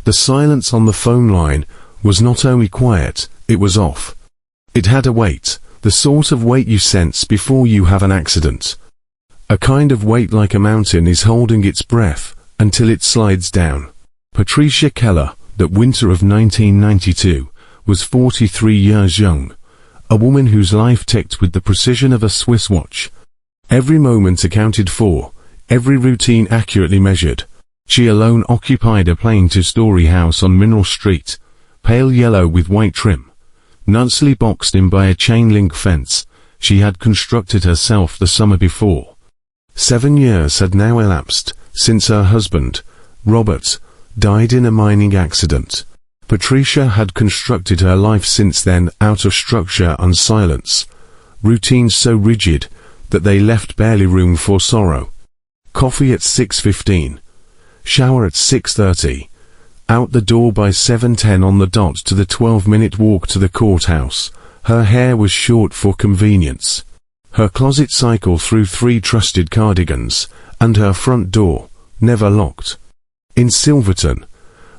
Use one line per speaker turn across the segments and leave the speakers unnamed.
The silence on the phone line was not only quiet, it was off. It had a weight, the sort of weight you sense before you have an accident. A kind of weight like a mountain is holding its breath until it slides down. Patricia Keller, that winter of 1992, was 43 years young, a woman whose life ticked with the precision of a Swiss watch. Every moment accounted for, every routine accurately measured. She alone occupied a plain two-story house on Mineral Street, pale yellow with white trim. Nicely boxed in by a chain-link fence, she had constructed herself the summer before. 7 years had now elapsed since her husband, Robert, died in a mining accident. Patricia had constructed her life since then out of structure and silence, routines so rigid that they left barely room for sorrow. Coffee at 6:15. Shower at 6:30. Out the door by 7:10 on the dot to the 12-minute walk to the courthouse. Her hair was short for convenience. Her closet cycle through 3 trusted cardigans, and her front door, never locked. In Silverton,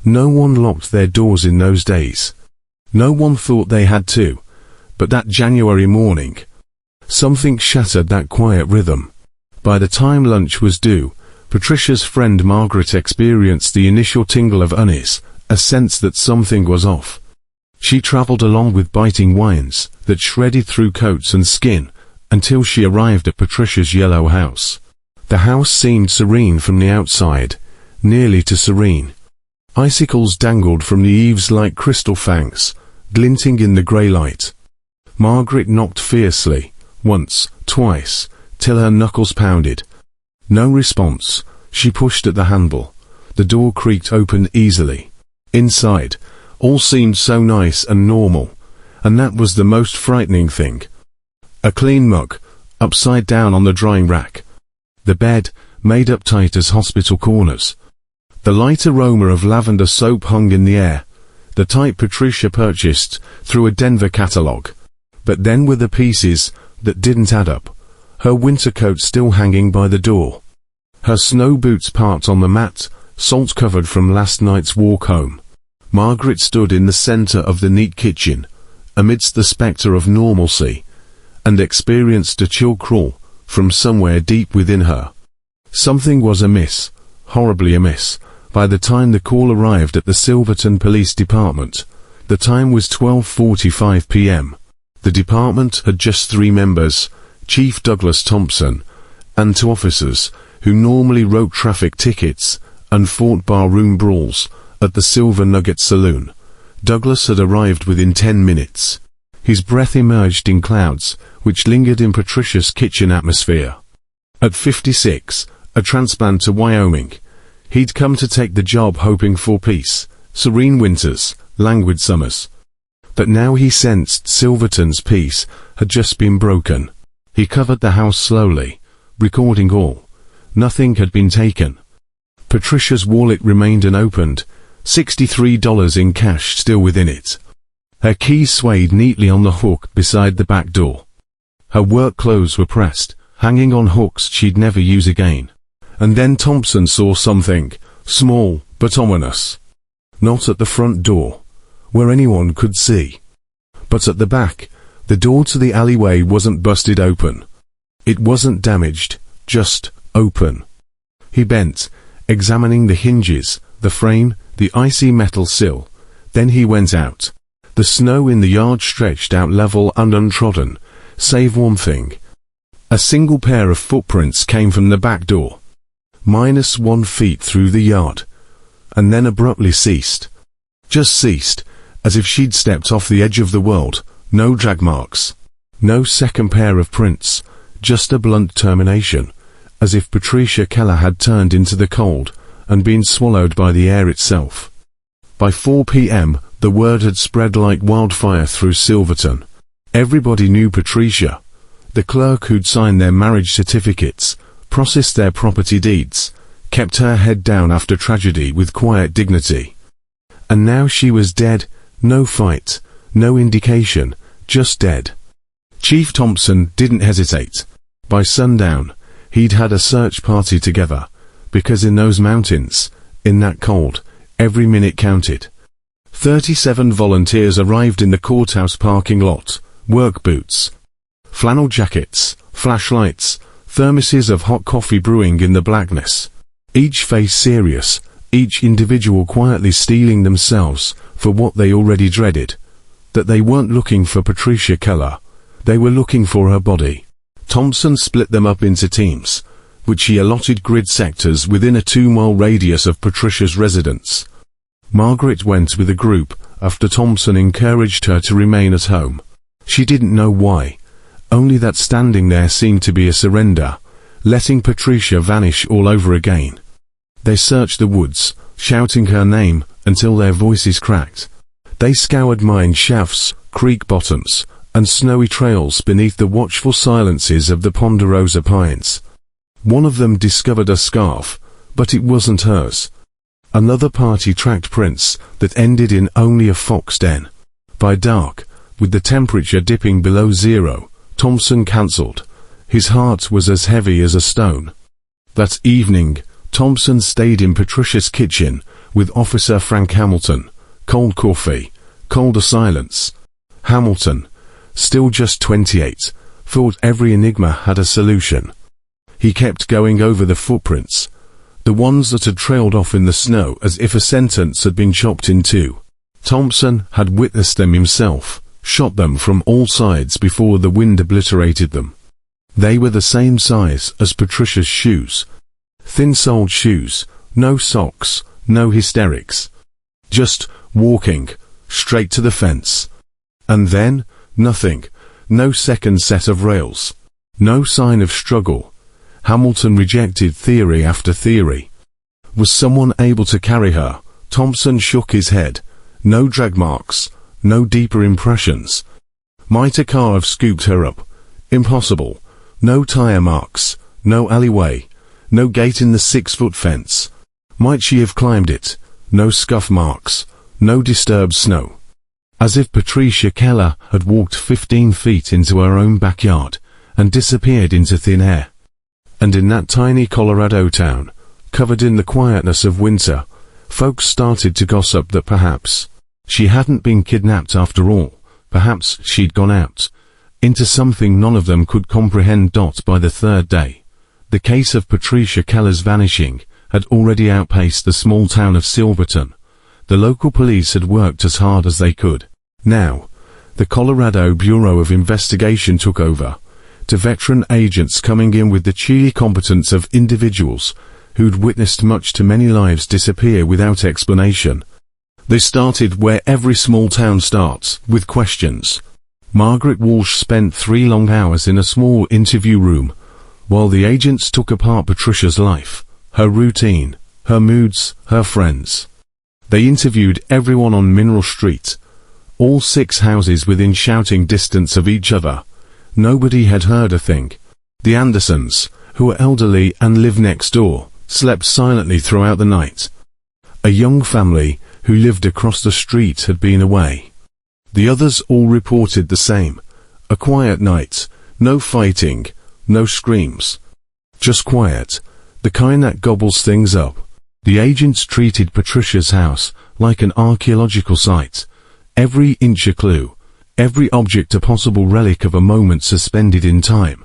no one locked their doors in those days. No one thought they had to, but that January morning, something shattered that quiet rhythm. By the time lunch was due, Patricia's friend Margaret experienced the initial tingle of unease, a sense that something was off. She travelled along with biting winds that shredded through coats and skin until she arrived at Patricia's yellow house. The house seemed serene from the outside, nearly too serene. Icicles dangled from the eaves like crystal fangs, glinting in the grey light. Margaret knocked fiercely, once, twice, till her knuckles pounded. No response. She pushed at the handle. The door creaked open easily. Inside, all seemed so nice and normal, and that was the most frightening thing. A clean mug, upside down on the drying rack. The bed, made up tight as hospital corners. The light aroma of lavender soap hung in the air, the type Patricia purchased through a Denver catalogue. But then were the pieces that didn't add up. Her winter coat still hanging by the door. Her snow boots parked on the mat, salt-covered from last night's walk home. Margaret stood in the centre of the neat kitchen, amidst the spectre of normalcy, and experienced a chill crawl from somewhere deep within her. Something was amiss, horribly amiss. By the time the call arrived at the Silverton Police Department, the time was 12:45 p.m. The department had just 3 members, Chief Douglas Thompson, and 2 officers, who normally wrote traffic tickets and fought barroom brawls at the Silver Nugget Saloon. Douglas had arrived within 10 minutes. His breath emerged in clouds, which lingered in Patricia's kitchen atmosphere. At 56, a transplant to Wyoming, he'd come to take the job hoping for peace, serene winters, languid summers. But now he sensed Silverton's peace had just been broken. He covered the house slowly, recording all. Nothing had been taken. Patricia's wallet remained unopened, $63 in cash still within it. Her keys swayed neatly on the hook beside the back door. Her work clothes were pressed, hanging on hooks she'd never use again. And then Thompson saw something, small but ominous. Not at the front door, where anyone could see, but at the back. The door to the alleyway wasn't busted open. It wasn't damaged, just open. He bent, examining the hinges, the frame, the icy metal sill. Then he went out. The snow in the yard stretched out level and untrodden, save one thing. A single pair of footprints came from the back door. -1 feet through the yard, and then abruptly ceased. Just ceased, as if she'd stepped off the edge of the world. No drag marks. No second pair of prints, just a blunt termination, as if Patricia Keller had turned into the cold and been swallowed by the air itself. By 4 p.m., the word had spread like wildfire through Silverton. Everybody knew Patricia. The clerk who'd signed their marriage certificates, processed their property deeds, kept her head down after tragedy with quiet dignity. And now she was dead, no fight, no indication, just dead. Chief Thompson didn't hesitate. By sundown, he'd had a search party together, because in those mountains, in that cold, Every minute counted. 37 volunteers arrived in the courthouse parking lot, work boots, flannel jackets, flashlights, thermoses of hot coffee brewing in the blackness. Each face serious, each individual quietly steeling themselves for what they already dreaded. That they weren't looking for Patricia Keller, they were looking for her body. Thompson split them up into teams, which he allotted grid sectors within a 2-mile radius of Patricia's residence. Margaret went with a group after Thompson encouraged her to remain at home. She didn't know why, only that standing there seemed to be a surrender, letting Patricia vanish all over again. They searched the woods, shouting her name until their voices cracked. They scoured mine shafts, creek bottoms, and snowy trails beneath the watchful silences of the ponderosa pines. One of them discovered a scarf, but it wasn't hers. Another party tracked prints that ended in only a fox den. By dark, with the temperature dipping below zero, Thompson cancelled. His heart was as heavy as a stone. That evening, Thompson stayed in Patricia's kitchen with Officer Frank Hamilton. Cold coffee, colder silence. Hamilton, still just 28, thought every enigma had a solution. He kept going over the footprints, the ones that had trailed off in the snow as if a sentence had been chopped in two. Thompson had witnessed them himself, shot them from all sides before the wind obliterated them. They were the same size as Patricia's shoes. Thin-soled shoes, no socks, no hysterics. Just walking, straight to the fence. And then, nothing, no second set of rails. No sign of struggle. Hamilton rejected theory after theory. Was someone able to carry her? Thompson shook his head. No drag marks, no deeper impressions. Might a car have scooped her up? Impossible. No tire marks, no alleyway, no gate in the 6-foot fence. Might she have climbed it? No scuff marks, no disturbed snow. As if Patricia Keller had walked 15 feet into her own backyard and disappeared into thin air. And in that tiny Colorado town, covered in the quietness of winter, folks started to gossip that perhaps she hadn't been kidnapped after all. Perhaps she'd gone out into something none of them could comprehend. By the third day, the case of Patricia Keller's vanishing had already outpaced the small town of Silverton. The local police had worked as hard as they could. Now, the Colorado Bureau of Investigation took over, to veteran agents coming in with the chilly competence of individuals who'd witnessed much too many lives disappear without explanation. They started where every small town starts, with questions. Margaret Walsh spent 3 long hours in a small interview room, while the agents took apart Patricia's life, her routine, her moods, her friends. They interviewed everyone on Mineral Street, all 6 houses within shouting distance of each other. Nobody had heard a thing. The Andersons, who were elderly and lived next door, slept silently throughout the night. A young family who lived across the street had been away. The others all reported the same. A quiet night, no fighting, no screams. Just quiet, the kind that gobbles things up. The agents treated Patricia's house like an archaeological site. Every inch a clue, every object a possible relic of a moment suspended in time.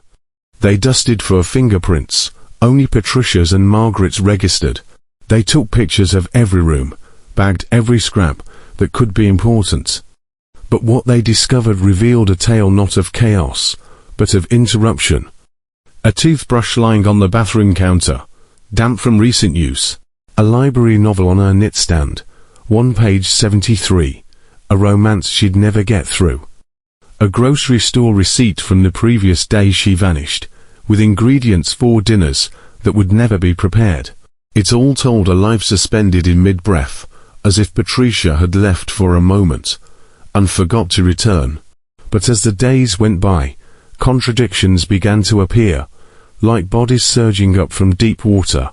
They dusted for fingerprints, only Patricia's and Margaret's registered. They took pictures of every room, bagged every scrap that could be important. But what they discovered revealed a tale not of chaos, but of interruption. A toothbrush lying on the bathroom counter, damp from recent use. A library novel on her nightstand, 1 page 73, a romance she'd never get through. A grocery store receipt from the previous day she vanished, with ingredients for dinners that would never be prepared. It all told a life suspended in mid-breath, as if Patricia had left for a moment, and forgot to return. But as the days went by, contradictions began to appear, like bodies surging up from deep water.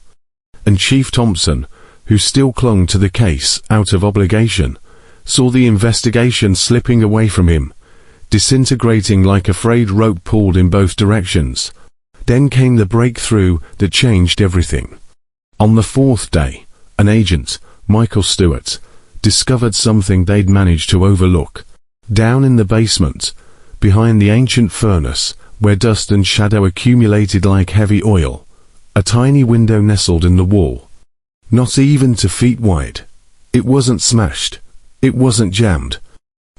And Chief Thompson, who still clung to the case out of obligation, saw the investigation slipping away from him, disintegrating like a frayed rope pulled in both directions. Then came the breakthrough that changed everything. On the 4th day, an agent, Michael Stewart, discovered something they'd managed to overlook. Down in the basement, behind the ancient furnace, where dust and shadow accumulated like heavy oil, a tiny window nestled in the wall. Not even 2 feet wide. It wasn't smashed. It wasn't jammed.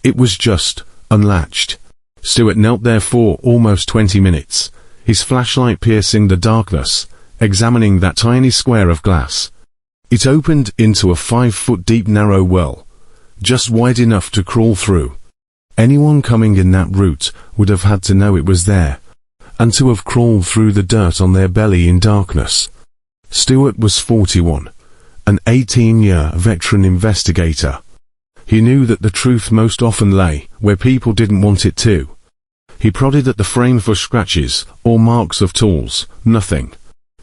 It was just unlatched. Stewart knelt there for almost 20 minutes, his flashlight piercing the darkness, examining that tiny square of glass. It opened into a 5-foot-deep narrow well, just wide enough to crawl through. Anyone coming in that route would have had to know it was there, and to have crawled through the dirt on their belly in darkness. Stewart was 41, an 18-year veteran investigator. He knew that the truth most often lay where people didn't want it to. He prodded at the frame for scratches or marks of tools. Nothing.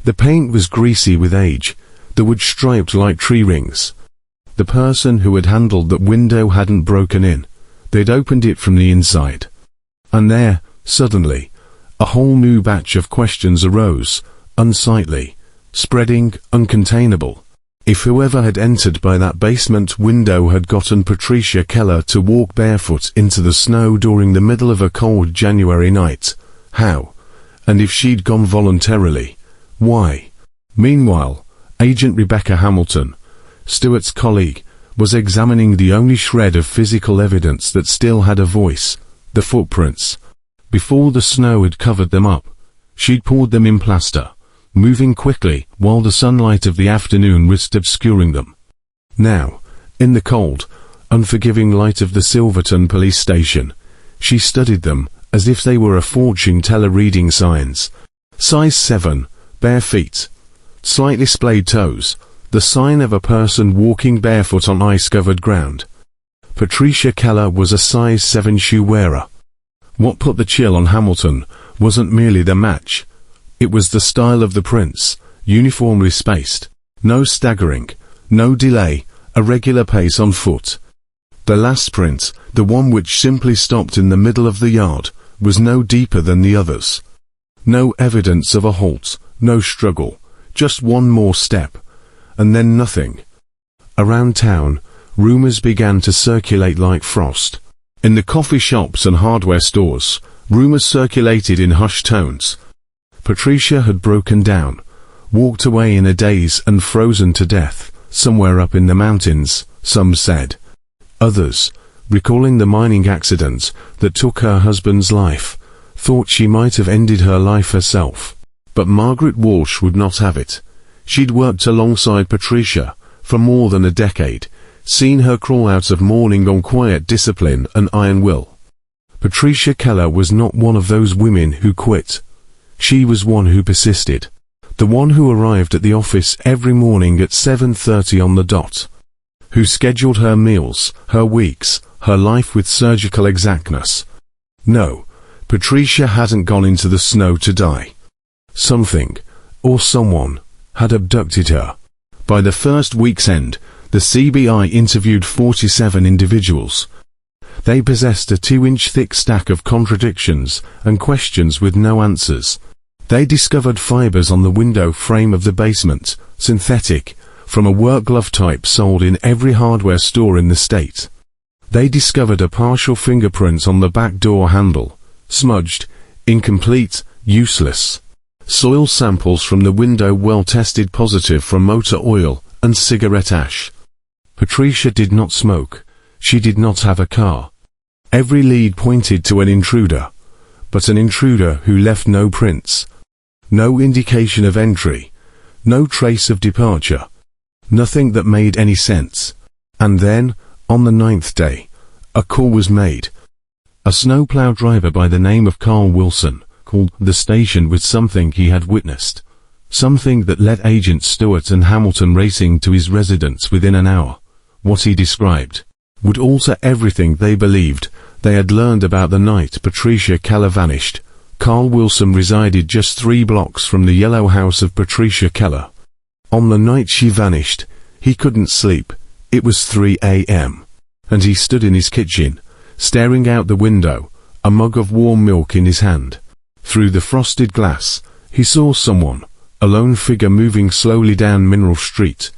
The paint was greasy with age, the wood striped like tree rings. The person who had handled that window hadn't broken in. They'd opened it from the inside. And there, suddenly, a whole new batch of questions arose, unsightly, spreading, uncontainable. If whoever had entered by that basement window had gotten Patricia Keller to walk barefoot into the snow during the middle of a cold January night, how? And if she'd gone voluntarily, why? Meanwhile, Agent Rebecca Hamilton, Stewart's colleague, was examining the only shred of physical evidence that still had a voice, the footprints. Before the snow had covered them up, she'd poured them in plaster, moving quickly while the sunlight of the afternoon risked obscuring them. Now, in the cold, unforgiving light of the Silverton police station, she studied them as if they were a fortune teller reading signs. Size 7, bare feet, slightly splayed toes, the sign of a person walking barefoot on ice-covered ground. Patricia Keller was a size 7 shoe wearer. What put the chill on Hamilton wasn't merely the match. It was the style of the prints, uniformly spaced. No staggering, no delay, a regular pace on foot. The last print, the one which simply stopped in the middle of the yard, was no deeper than the others. No evidence of a halt, no struggle, just one more step. And then nothing. Around town, rumors began to circulate like frost. In the coffee shops and hardware stores, rumors circulated in hushed tones. Patricia had broken down, walked away in a daze and frozen to death, somewhere up in the mountains, some said. Others, recalling the mining accident that took her husband's life, thought she might have ended her life herself. But Margaret Walsh would not have it. She'd worked alongside Patricia for more than a decade, seen her crawl out of mourning on quiet discipline and iron will. Patricia Keller was not one of those women who quit. She was one who persisted. The one who arrived at the office every morning at 7:30 on the dot. Who scheduled her meals, her weeks, her life with surgical exactness. No, Patricia hadn't gone into the snow to die. Something, or someone, had abducted her. By the first week's end, the CBI interviewed 47 individuals. They possessed a 2-inch thick stack of contradictions and questions with no answers. They discovered fibers on the window frame of the basement, synthetic, from a work glove type sold in every hardware store in the state. They discovered a partial fingerprint on the back door handle, smudged, incomplete, useless. Soil samples from the window well tested positive for motor oil and cigarette ash. Patricia did not smoke. She did not have a car. Every lead pointed to an intruder, but an intruder who left no prints. No indication of entry. No trace of departure. Nothing that made any sense. And then, on the 9th day, a call was made. A snowplow driver by the name of Carl Wilson called the station with something he had witnessed. Something that led Agents Stewart and Hamilton racing to his residence within an hour. What he described would alter everything they believed they had learned about the night Patricia Keller vanished. Carl Wilson resided just 3 blocks from the yellow house of Patricia Keller. On the night she vanished, he couldn't sleep. It was 3 a.m. and he stood in his kitchen, staring out the window, a mug of warm milk in his hand. Through the frosted glass, he saw someone, a lone figure moving slowly down Mineral Street.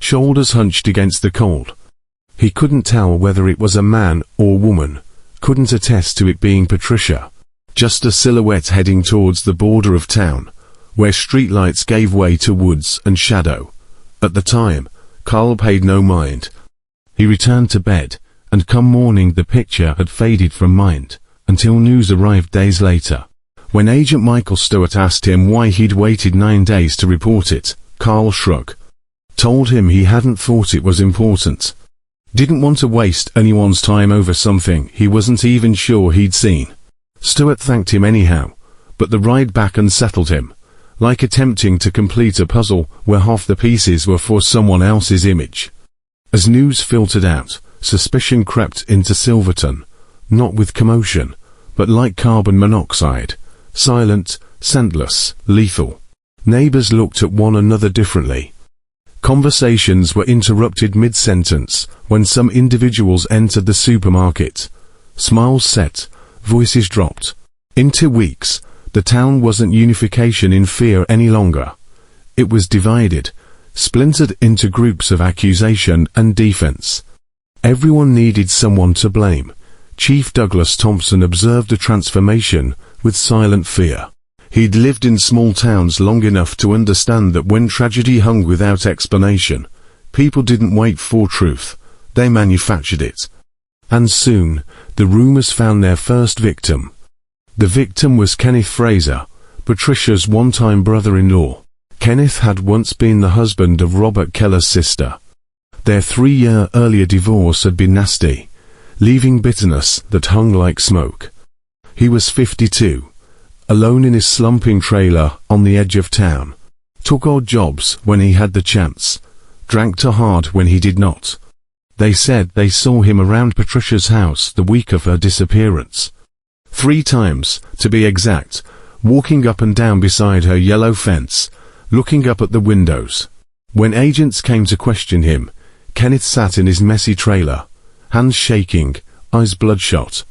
shoulders hunched against the cold. He couldn't tell whether it was a man or woman, couldn't attest to it being Patricia. Just a silhouette heading towards the border of town, where streetlights gave way to woods and shadow. At the time, Carl paid no mind. He returned to bed, and come morning the picture had faded from mind, until news arrived days later. When Agent Michael Stewart asked him why he'd waited 9 days to report it, Carl shrugged. Told him he hadn't thought it was important. Didn't want to waste anyone's time over something he wasn't even sure he'd seen. Stewart thanked him anyhow, but the ride back unsettled him, like attempting to complete a puzzle where half the pieces were for someone else's image. As news filtered out, suspicion crept into Silverton, not with commotion, but like carbon monoxide, silent, scentless, lethal. Neighbors looked at one another differently. Conversations were interrupted mid-sentence when some individuals entered the supermarket. Smiles set, voices dropped. In 2 weeks, the town wasn't unification in fear any longer. It was divided, splintered into groups of accusation and defense. Everyone needed someone to blame. Chief Douglas Thompson observed a transformation with silent fear. He'd lived in small towns long enough to understand that when tragedy hung without explanation, people didn't wait for truth, they manufactured it. And soon, the rumors found their first victim. The victim was Kenneth Fraser, Patricia's one-time brother-in-law. Kenneth had once been the husband of Robert Keller's sister. Their 3-year earlier divorce had been nasty, leaving bitterness that hung like smoke. He was 52. Alone in his slumping trailer on the edge of town. Took odd jobs when he had the chance. Drank too hard when he did not. They said they saw him around Patricia's house the week of her disappearance. 3 times, to be exact, walking up and down beside her yellow fence, looking up at the windows. When agents came to question him, Kenneth sat in his messy trailer, hands shaking, eyes bloodshot.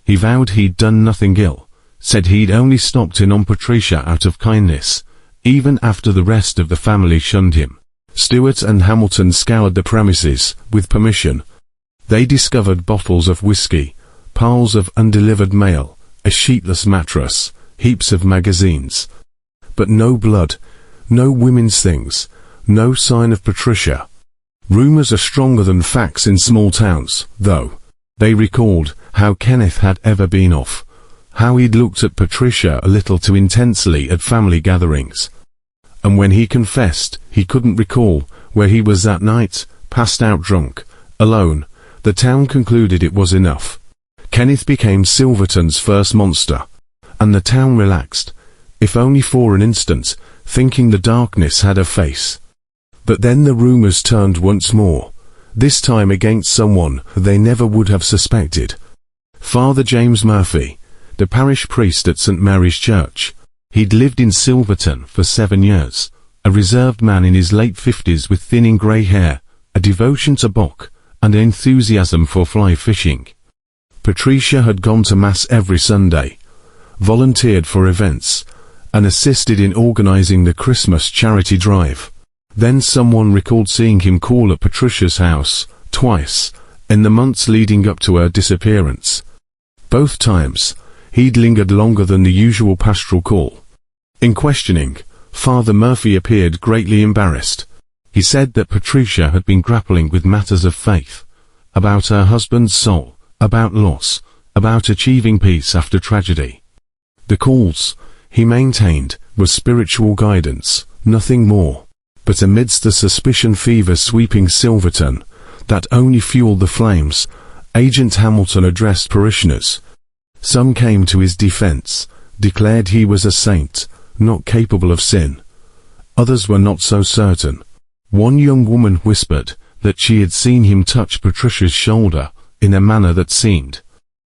He vowed he'd done nothing ill. Said he'd only stopped in on Patricia out of kindness, even after the rest of the family shunned him. Stewart and Hamilton scoured the premises, with permission. They discovered bottles of whiskey, piles of undelivered mail, a sheetless mattress, heaps of magazines. But no blood, no women's things, no sign of Patricia. Rumors are stronger than facts in small towns, though. They recalled how Kenneth had ever been off. How he'd looked at Patricia a little too intensely at family gatherings. And when he confessed he couldn't recall where he was that night, passed out drunk, alone, the town concluded it was enough. Kenneth became Silverton's first monster. And the town relaxed, if only for an instant, thinking the darkness had a face. But then the rumors turned once more, this time against someone they never would have suspected. Father James Murphy, the parish priest at St. Mary's Church. He'd lived in Silverton for 7 years, a reserved man in his late 50s with thinning grey hair, a devotion to Bach, and an enthusiasm for fly fishing. Patricia had gone to Mass every Sunday, volunteered for events, and assisted in organizing the Christmas charity drive. Then someone recalled seeing him call at Patricia's house, twice, in the months leading up to her disappearance. Both times, he'd lingered longer than the usual pastoral call. In questioning, Father Murphy appeared greatly embarrassed. He said that Patricia had been grappling with matters of faith, about her husband's soul, about loss, about achieving peace after tragedy. The calls, he maintained, were spiritual guidance, nothing more. But amidst the suspicion fever sweeping Silverton, that only fueled the flames, Agent Hamilton addressed parishioners. Some came to his defense, declared he was a saint, not capable of sin. Others were not so certain. One young woman whispered that she had seen him touch Patricia's shoulder, in a manner that seemed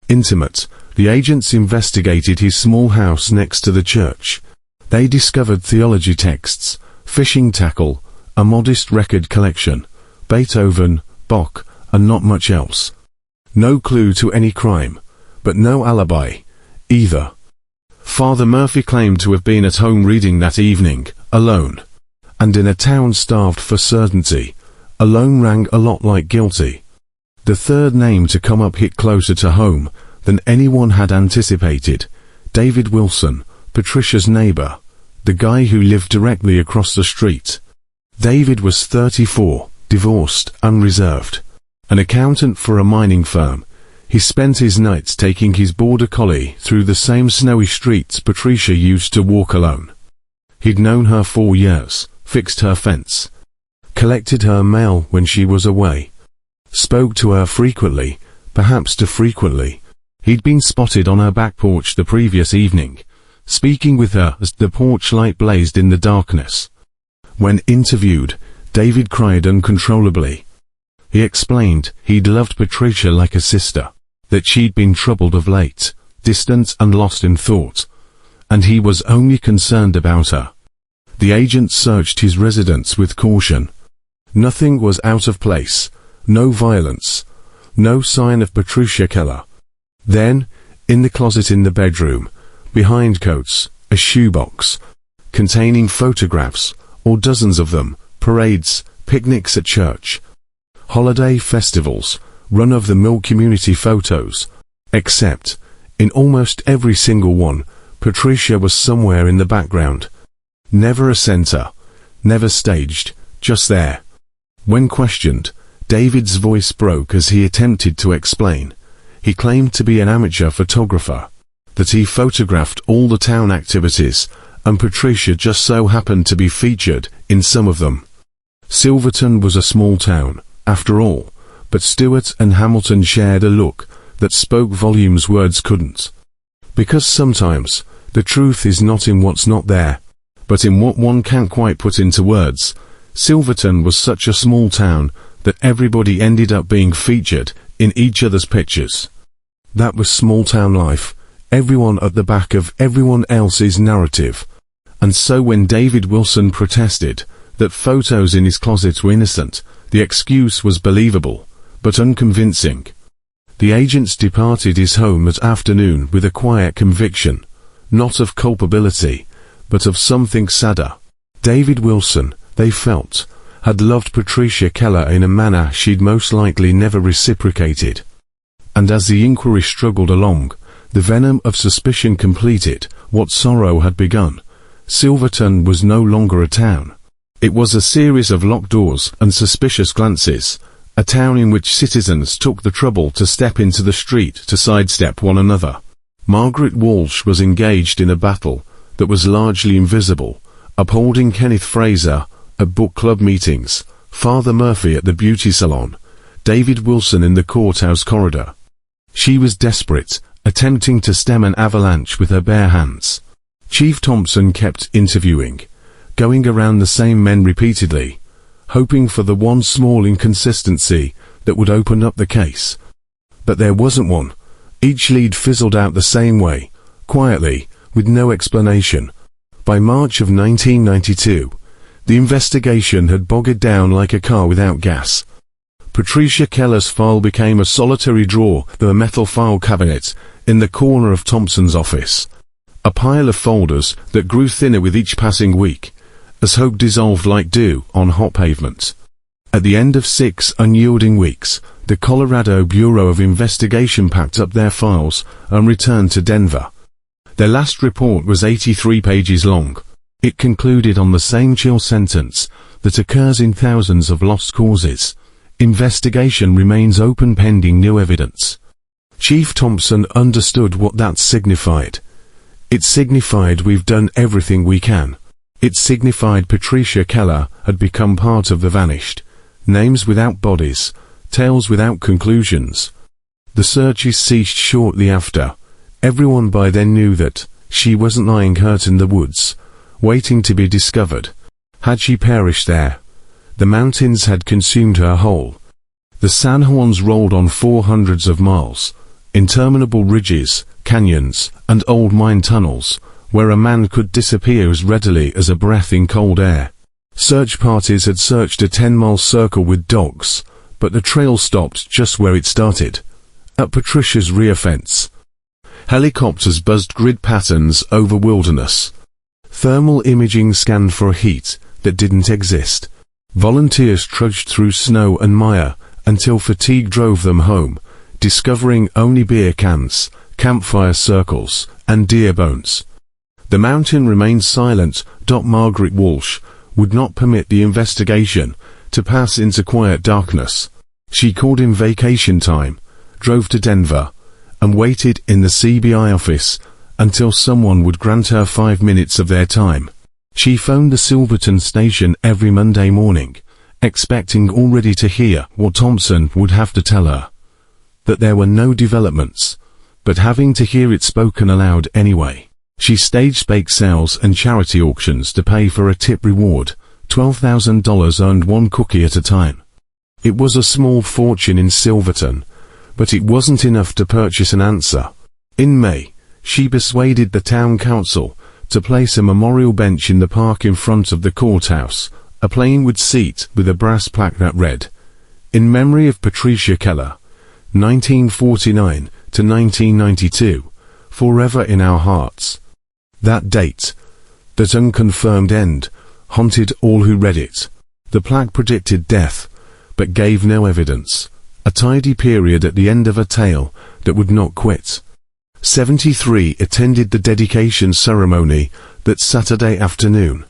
intimate. The agents investigated his small house next to the church. They discovered theology texts, fishing tackle, a modest record collection, Beethoven, Bach, and not much else. No clue to any crime. But no alibi, either. Father Murphy claimed to have been at home reading that evening, alone. And in a town starved for certainty, Alone rang a lot like guilty. The third name to come up hit closer to home than anyone had anticipated. David Wilson, Patricia's neighbor, the guy who lived directly across the street. David was 34, divorced, unreserved. An accountant for a mining firm. He spent his nights taking his border collie through the same snowy streets Patricia used to walk alone. He'd known her 4 years, fixed her fence, collected her mail when she was away, spoke to her frequently, perhaps too frequently. He'd been spotted on her back porch the previous evening, speaking with her as the porch light blazed in the darkness. When interviewed, David cried uncontrollably. He explained he'd loved Patricia like a sister, that she'd been troubled of late, distant and lost in thought, and he was only concerned about her. The agent searched his residence with caution. Nothing was out of place, no violence, no sign of Patricia Keller. Then, in the closet in the bedroom, behind coats, a shoebox, containing photographs, or dozens of them, parades, picnics at church, holiday festivals, run-of-the-mill community photos. Except, in almost every single one, Patricia was somewhere in the background. Never a center, never staged, just there. When questioned, David's voice broke as he attempted to explain. He claimed to be an amateur photographer, that he photographed all the town activities, and Patricia just so happened to be featured in some of them. Silverton was a small town, after all, but Stewart and Hamilton shared a look that spoke volumes words couldn't. Because sometimes, the truth is not in what's not there, but in what one can't quite put into words. Silverton was such a small town that everybody ended up being featured in each other's pictures. That was small town life, everyone at the back of everyone else's narrative. And so when David Wilson protested that photos in his closet were innocent, the excuse was believable, but unconvincing. The agents departed his home that afternoon with a quiet conviction, not of culpability, but of something sadder. David Wilson, they felt, had loved Patricia Keller in a manner she'd most likely never reciprocated. And as the inquiry struggled along, the venom of suspicion completed what sorrow had begun. Silverton was no longer a town. It was a series of locked doors and suspicious glances, a town in which citizens took the trouble to step into the street to sidestep one another. Margaret Walsh was engaged in a battle that was largely invisible, upholding Kenneth Fraser at book club meetings, Father Murphy at the beauty salon, David Wilson in the courthouse corridor. She was desperate, attempting to stem an avalanche with her bare hands. Chief Thompson kept interviewing, going around the same men repeatedly, hoping for the one small inconsistency that would open up the case. But there wasn't one. Each lead fizzled out the same way, quietly, with no explanation. By March of 1992, the investigation had bogged down like a car without gas. Patricia Keller's file became a solitary drawer, the metal file cabinet, in the corner of Thompson's office. A pile of folders that grew thinner with each passing week, as hope dissolved like dew on hot pavement. At the end of 6 unyielding weeks, the Colorado Bureau of Investigation packed up their files and returned to Denver. Their last report was 83 pages long. It concluded on the same chill sentence that occurs in thousands of lost causes. Investigation remains open pending new evidence. Chief Thompson understood what that signified. It signified we've done everything we can. It signified Patricia Keller had become part of the vanished. Names without bodies, tales without conclusions. The searches ceased shortly after. Everyone by then knew that she wasn't lying hurt in the woods, waiting to be discovered. Had she perished there? The mountains had consumed her whole. The San Juans rolled on 400s of miles, interminable ridges, canyons, and old mine tunnels, where a man could disappear as readily as a breath in cold air. Search parties had searched a 10-mile circle with dogs, but the trail stopped just where it started, at Patricia's rear fence. Helicopters buzzed grid patterns over wilderness. Thermal imaging scanned for heat that didn't exist. Volunteers trudged through snow and mire until fatigue drove them home, discovering only beer cans, campfire circles, and deer bones. The mountain remained silent. Margaret Walsh would not permit the investigation to pass into quiet darkness. She called in vacation time, drove to Denver, and waited in the CBI office until someone would grant her 5 minutes of their time. She phoned the Silverton station every Monday morning, expecting already to hear what Thompson would have to tell her. That there were no developments, but having to hear it spoken aloud anyway. She staged bake sales and charity auctions to pay for a tip reward, $12,000 earned one cookie at a time. It was a small fortune in Silverton, but it wasn't enough to purchase an answer. In May, she persuaded the town council to place a memorial bench in the park in front of the courthouse, a plain wood seat with a brass plaque that read, "In memory of Patricia Keller, 1949 to 1992, forever in our hearts." That date, that unconfirmed end, haunted all who read it. The plaque predicted death, but gave no evidence. A tidy period at the end of a tale that would not quit. 73 attended the dedication ceremony that Saturday afternoon.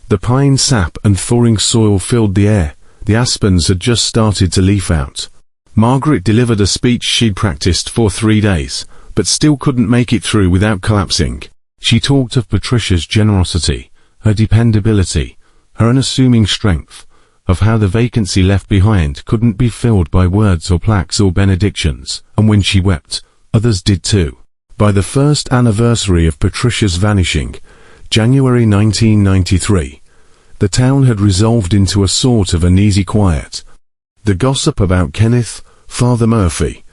The pine sap and thawing soil filled the air. The aspens had just started to leaf out. Margaret delivered a speech she'd practiced for 3 days, but still couldn't make it through without collapsing. She talked of Patricia's generosity, her dependability, her unassuming strength, of how the vacancy left behind couldn't be filled by words or plaques or benedictions, and when she wept, others did too. By the first anniversary of Patricia's vanishing, January 1993, the town had resolved into a sort of uneasy quiet. The gossip about Kenneth, Father Murphy,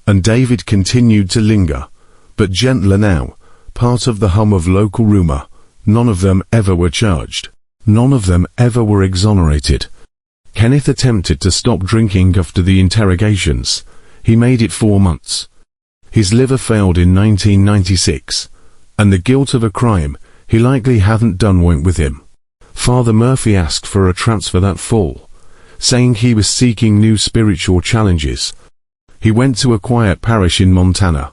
and David continued to linger, but gentler now, part of the hum of local rumor. None of them ever were charged. None of them ever were exonerated. Kenneth attempted to stop drinking after the interrogations. He made it 4 months. His liver failed in 1996, and the guilt of a crime he likely hadn't done went with him. Father Murphy asked for a transfer that fall, saying he was seeking new spiritual challenges. He went to a quiet parish in Montana,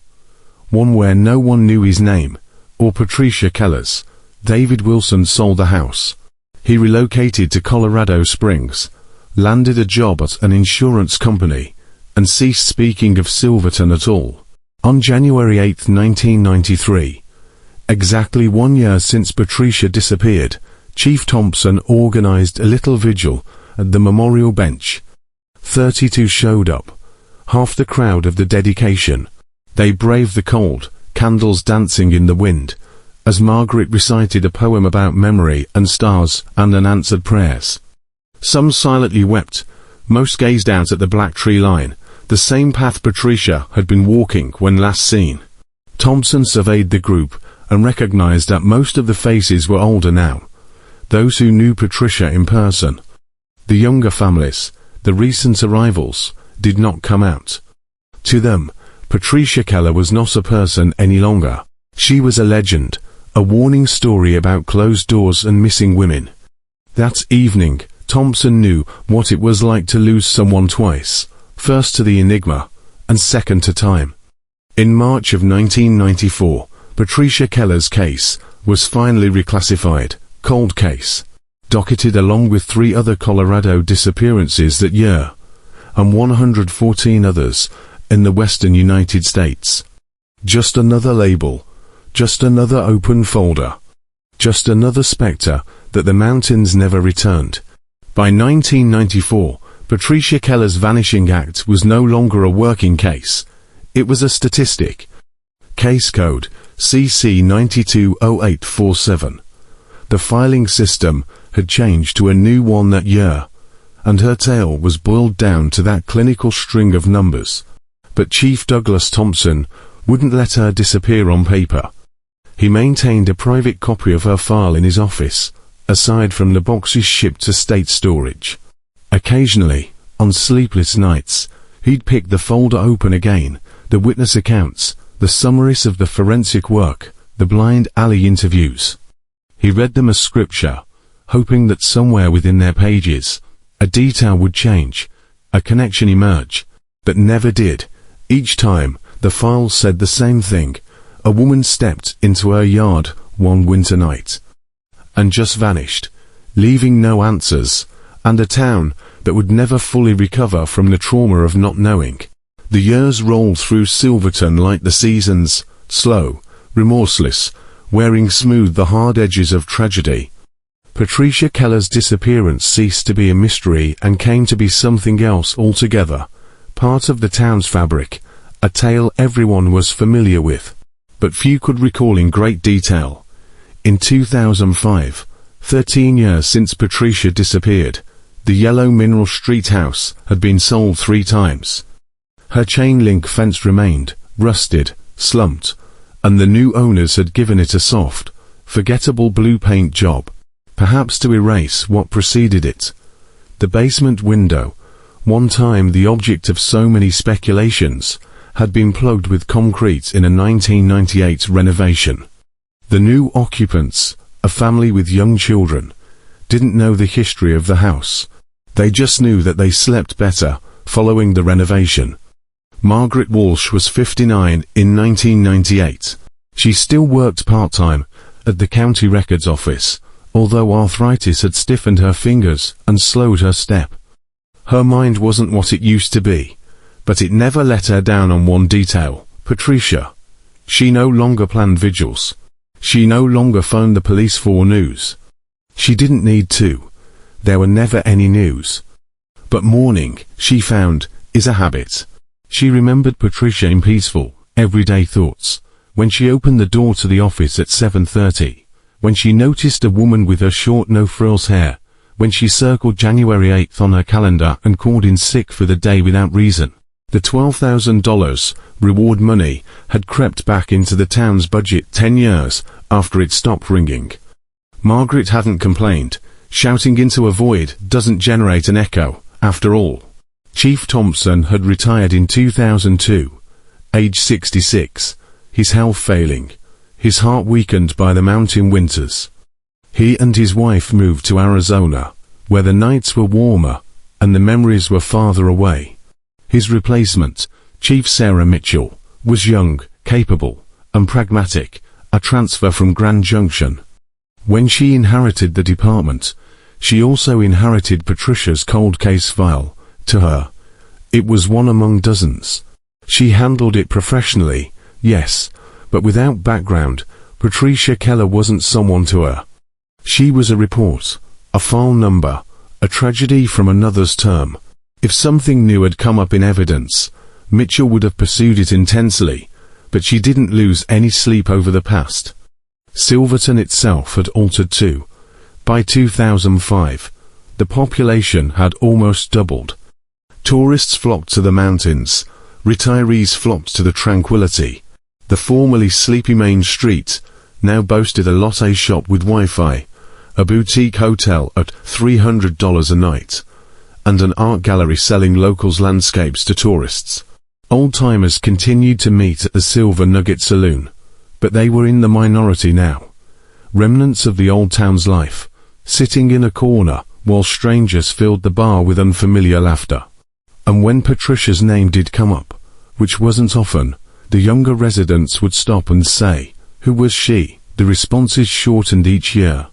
one where no one knew his name, or Patricia Keller's. David Wilson sold the house. He relocated to Colorado Springs, landed a job at an insurance company, and ceased speaking of Silverton at all. On January 8, 1993, exactly 1 year since Patricia disappeared, Chief Thompson organized a little vigil at the memorial bench. 32 showed up, half the crowd of the dedication. They braved the cold, candles dancing in the wind, as Margaret recited a poem about memory and stars and unanswered prayers. Some silently wept, most gazed out at the black tree line, the same path Patricia had been walking when last seen. Thompson surveyed the group and recognized that most of the faces were older now, those who knew Patricia in person. The younger families, the recent arrivals, did not come out. To them, Patricia Keller was not a person any longer. She was a legend, a warning story about closed doors and missing women. That evening, Thompson knew what it was like to lose someone twice, first to the enigma, and second to time. In March of 1994, Patricia Keller's case was finally reclassified, cold case, docketed along with 3 other Colorado disappearances that year, and 114 others in the western United States. Just another label, just another open folder, just another specter that the mountains never returned. By 1994, Patricia Keller's Vanishing Act was no longer a working case. It was a statistic. Case code CC 920847. The filing system had changed to a new one that year, and her tale was boiled down to that clinical string of numbers. But Chief Douglas Thompson wouldn't let her disappear on paper. He maintained a private copy of her file in his office, aside from the boxes shipped to state storage. Occasionally, on sleepless nights, he'd pick the folder open again, the witness accounts, the summaries of the forensic work, the blind alley interviews. He read them as scripture, hoping that somewhere within their pages, A detail would change, a connection emerge, but never did. Each time, the files said the same thing. A woman stepped into her yard one winter night and just vanished, leaving no answers, and a town that would never fully recover from the trauma of not knowing. The years rolled through Silverton like the seasons, slow, remorseless, wearing smooth the hard edges of tragedy. Patricia Keller's disappearance ceased to be a mystery and came to be something else altogether, part of the town's fabric, a tale everyone was familiar with, but few could recall in great detail. In 2005, 13 years since Patricia disappeared, the yellow Mineral Street house had been sold 3 times. Her chain-link fence remained, rusted, slumped, and the new owners had given it a soft, forgettable blue paint job, perhaps to erase what preceded it. The basement window, one time the object of so many speculations, had been plugged with concrete in a 1998 renovation. The new occupants, a family with young children, didn't know the history of the house. They just knew that they slept better following the renovation. Margaret Walsh was 59 in 1998. She still worked part-time at the county records office, although arthritis had stiffened her fingers and slowed her step. Her mind wasn't what it used to be, but it never let her down on one detail: Patricia. She no longer planned vigils. She no longer phoned the police for news. She didn't need to. There were never any news. But mourning, she found, is a habit. She remembered Patricia in peaceful, everyday thoughts, when she opened the door to the office at 7:30, when she noticed a woman with her short no-frills hair, when she circled January 8th on her calendar and called in sick for the day without reason. The $12,000 reward money had crept back into the town's budget 10 years after it stopped ringing. Margaret hadn't complained. Shouting into a void doesn't generate an echo, after all. Chief Thompson had retired in 2002, age 66, his health failing, his heart weakened by the mountain winters. He and his wife moved to Arizona, where the nights were warmer and the memories were farther away. His replacement, Chief Sarah Mitchell, was young, capable, and pragmatic, a transfer from Grand Junction. When she inherited the department, she also inherited Patricia's cold case file. To her, it was one among dozens. She handled it professionally, yes, but without background. Patricia Keller wasn't someone to her. She was a report, a file number, a tragedy from another's term. If something new had come up in evidence, Mitchell would have pursued it intensely, but she didn't lose any sleep over the past. Silverton itself had altered too. By 2005, the population had almost doubled. Tourists flocked to the mountains, retirees flocked to the tranquility. The formerly sleepy main street now boasted a latte shop with Wi-Fi, a boutique hotel at $300 a night, and an art gallery selling locals' landscapes to tourists. Old-timers continued to meet at the Silver Nugget Saloon, but they were in the minority now. Remnants of the old town's life, sitting in a corner, while strangers filled the bar with unfamiliar laughter. And when Patricia's name did come up, which wasn't often, the younger residents would stop and say, "Who was she?" The responses shortened each year,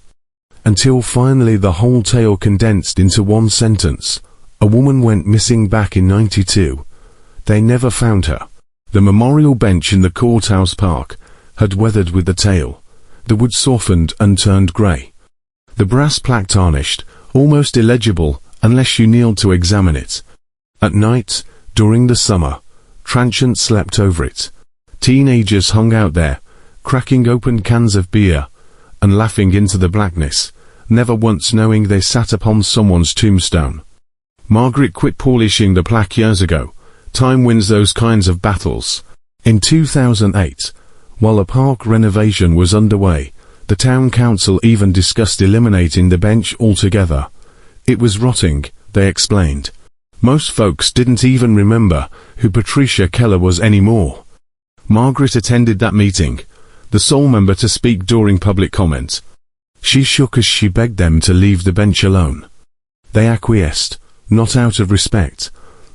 until finally the whole tale condensed into one sentence. A woman went missing back in '92. They never found her. The memorial bench in the courthouse park had weathered with the tale. The wood softened and turned grey. The brass plaque tarnished, almost illegible unless you kneeled to examine it. At night, during the summer, transients slept over it. Teenagers hung out there, cracking open cans of beer and laughing into the blackness, never once knowing they sat upon someone's tombstone. Margaret quit polishing the plaque years ago. Time wins those kinds of battles. In 2008, while a park renovation was underway, the town council even discussed eliminating the bench altogether. It was rotting, they explained. Most folks didn't even remember who Patricia Keller was anymore. Margaret attended that meeting, the sole member to speak during public comment. She shook as she begged them to leave the bench alone. They acquiesced, not out of respect,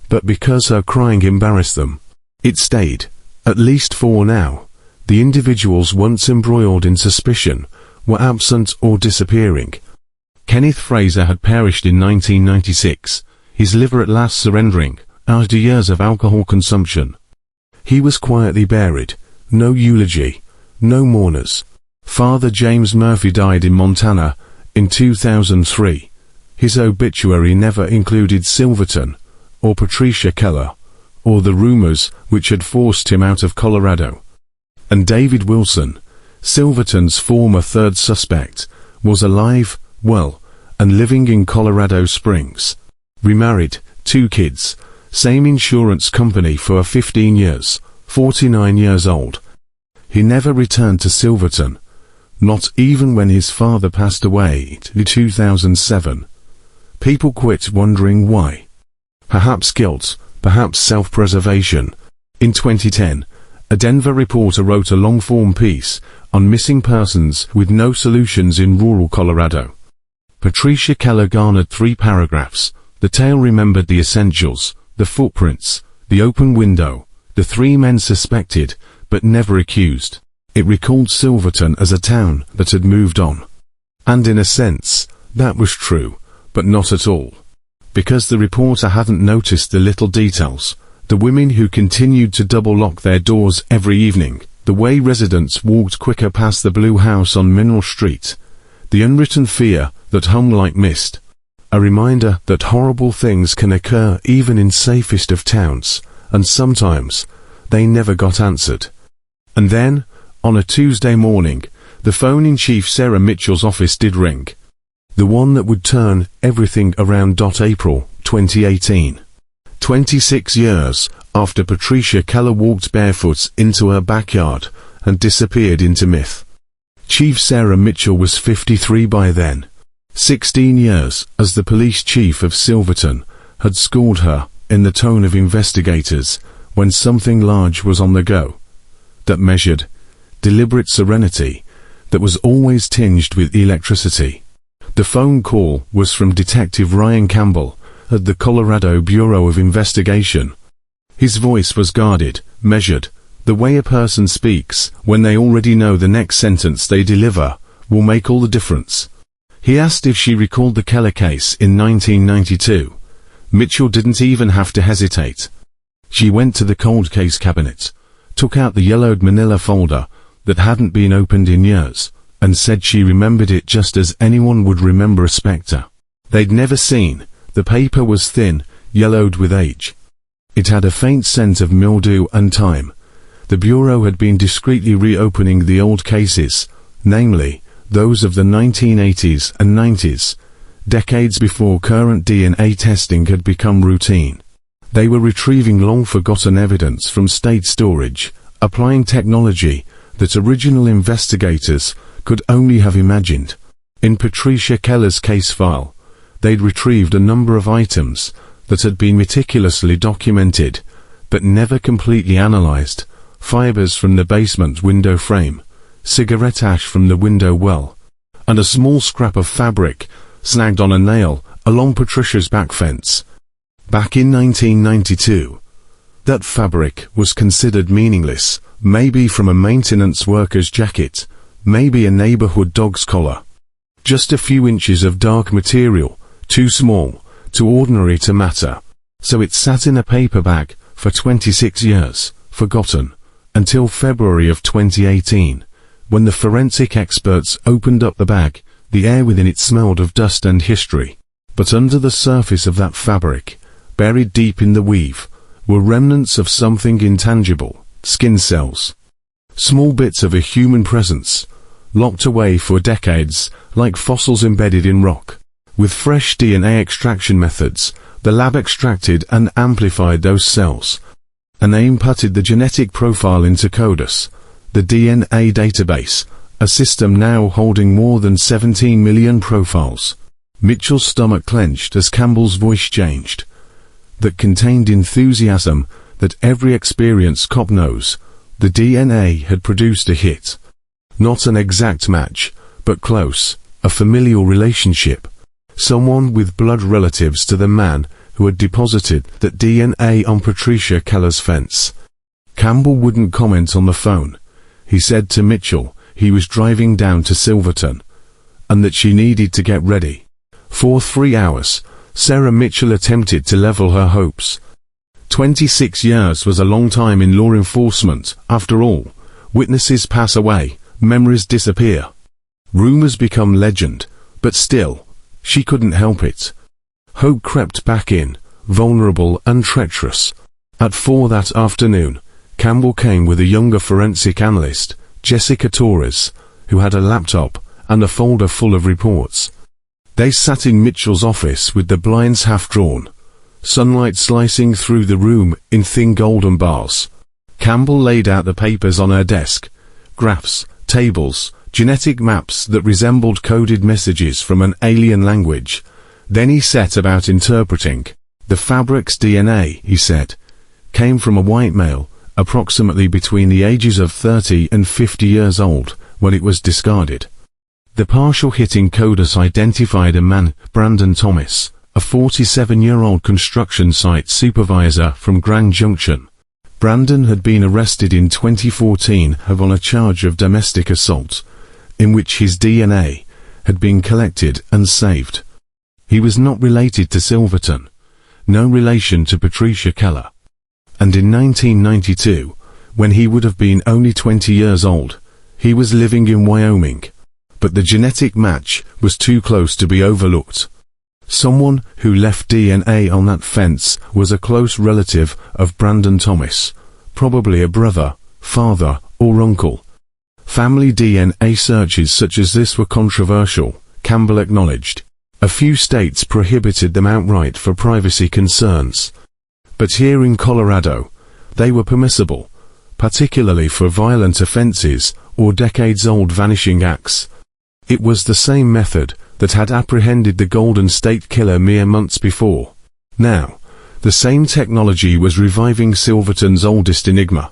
but because her crying embarrassed them. It stayed, at least for now. The individuals once embroiled in suspicion were absent or disappearing. Kenneth Fraser had perished in 1996, his liver at last surrendering, after years of alcohol consumption. He was quietly buried, no eulogy, no mourners. Father James Murphy died in Montana in 2003. His obituary never included Silverton, or Patricia Keller, or the rumors which had forced him out of Colorado. And David Wilson, Silverton's former third suspect, was alive, well, and living in Colorado Springs. Remarried, 2 kids, same insurance company for 15 years, 49 years old. He never returned to Silverton, not even when his father passed away in 2007. People quit wondering why. Perhaps guilt, perhaps self-preservation. In 2010, a Denver reporter wrote a long-form piece on missing persons with no solutions in rural Colorado. Patricia Keller garnered 3 paragraphs. The tale remembered the essentials, the footprints, the open window, the 3 men suspected, but never accused. It recalled Silverton as a town that had moved on. And in a sense, that was true, but not at all. Because the reporter hadn't noticed the little details, the women who continued to double-lock their doors every evening, the way residents walked quicker past the blue house on Mineral Street, the unwritten fear that hung like mist. A reminder that horrible things can occur even in safest of towns, and sometimes they never got answered. And then, on a Tuesday morning, the phone in Chief Sarah Mitchell's office did ring. The one that would turn everything around. April 2018. 26 years after Patricia Keller walked barefoot into her backyard and disappeared into myth. Chief Sarah Mitchell was 53 by then. 16 years as the police chief of Silverton had schooled her in the tone of investigators when something large was on the go. That measured, deliberate serenity that was always tinged with electricity. The phone call was from Detective Ryan Campbell at the Colorado Bureau of Investigation. His voice was guarded, measured. The way a person speaks when they already know the next sentence they deliver will make all the difference. He asked if she recalled the Keller case in 1992. Mitchell didn't even have to hesitate. She went to the cold case cabinet, took out the yellowed manila folder that hadn't been opened in years, and said she remembered it just as anyone would remember a specter they'd never seen. The paper was thin, yellowed with age. It had a faint scent of mildew and time. The Bureau had been discreetly reopening the old cases, namely, those of the 1980s and 90s, decades before current DNA testing had become routine. They were retrieving long-forgotten evidence from state storage, applying technology that original investigators could only have imagined. In Patricia Keller's case file, they'd retrieved a number of items that had been meticulously documented, but never completely analyzed. Fibers from the basement window frame, cigarette ash from the window well, and a small scrap of fabric snagged on a nail along Patricia's back fence. Back in 1992, that fabric was considered meaningless, maybe from a maintenance worker's jacket, maybe a neighborhood dog's collar. Just a few inches of dark material, too small, too ordinary to matter. So it sat in a paper bag for 26 years, forgotten, until February of 2018, when the forensic experts opened up the bag. The air within it smelled of dust and history. But under the surface of that fabric, buried deep in the weave, were remnants of something intangible, skin cells. Small bits of a human presence, locked away for decades, like fossils embedded in rock. With fresh DNA extraction methods, the lab extracted and amplified those cells, and they inputted the genetic profile into CODIS, the DNA database, a system now holding more than 17 million profiles. Mitchell's stomach clenched as Campbell's voice changed. That contained enthusiasm that every experienced cop knows. The DNA had produced a hit. Not an exact match, but close, a familial relationship. someone with blood relatives to the man who had deposited that DNA on Patricia Keller's fence. Campbell wouldn't comment on the phone. He said to Mitchell he was driving down to Silverton, and that she needed to get ready. For 3 hours, Sarah Mitchell attempted to level her hopes. 26 years was a long time in law enforcement, after all. Witnesses pass away, memories disappear. Rumors become legend, but still, she couldn't help it. Hope crept back in, vulnerable and treacherous. At 4 that afternoon, Campbell came with a younger forensic analyst, Jessica Torres, who had a laptop and a folder full of reports. They sat in Mitchell's office with the blinds half drawn, sunlight slicing through the room in thin golden bars. Campbell laid out the papers on her desk, graphs, tables, genetic maps that resembled coded messages from an alien language. Then he set about interpreting. The fabric's DNA, he said, came from a white male, approximately between the ages of 30 and 50 years old, when it was discarded. The partial hit encoders identified a man, Brandon Thomas, a 47-year-old construction site supervisor from Grand Junction. Brandon had been arrested in 2014 on a charge of domestic assault, in which his DNA had been collected and saved. He was not related to Silverton, no relation to Patricia Keller. And in 1992, when he would have been only 20 years old, he was living in Wyoming. But the genetic match was too close to be overlooked. Someone who left DNA on that fence was a close relative of Brandon Thomas, probably a brother, father, or uncle. Family DNA searches such as this were controversial, Campbell acknowledged. A few states prohibited them outright for privacy concerns. But here in Colorado, they were permissible, particularly for violent offenses or decades-old vanishing acts. It was the same method that had apprehended the Golden State Killer mere months before. Now, the same technology was reviving Silverton's oldest enigma.